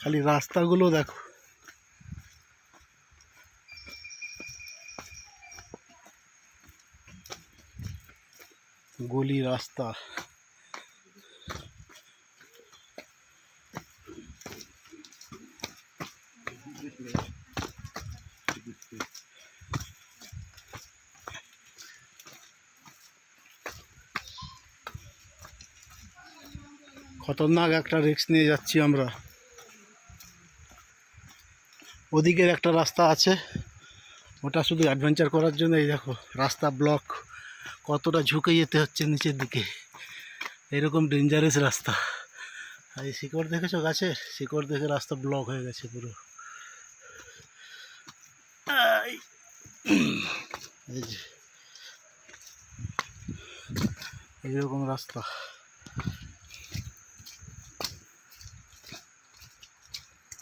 খালি রাস্তাগুলো দেখো, গলি রাস্তা। খতরনাক একটা রিস্ক নিয়ে যাচ্ছি আমরা। ওদিকের একটা রাস্তা আছে, ওটা শুধু অ্যাডভেঞ্চার করার জন্য। এই দেখো রাস্তা ব্লক, কতটা ঝুঁকে যেতে হচ্ছে নিচের দিকে, এরকম ডেঞ্জারাস রাস্তা। আর এই শিকড় দেখেছো গাছের শিকড় দেখে রাস্তা ব্লক হয়ে গেছে পুরো। এই যে এইরকম রাস্তা।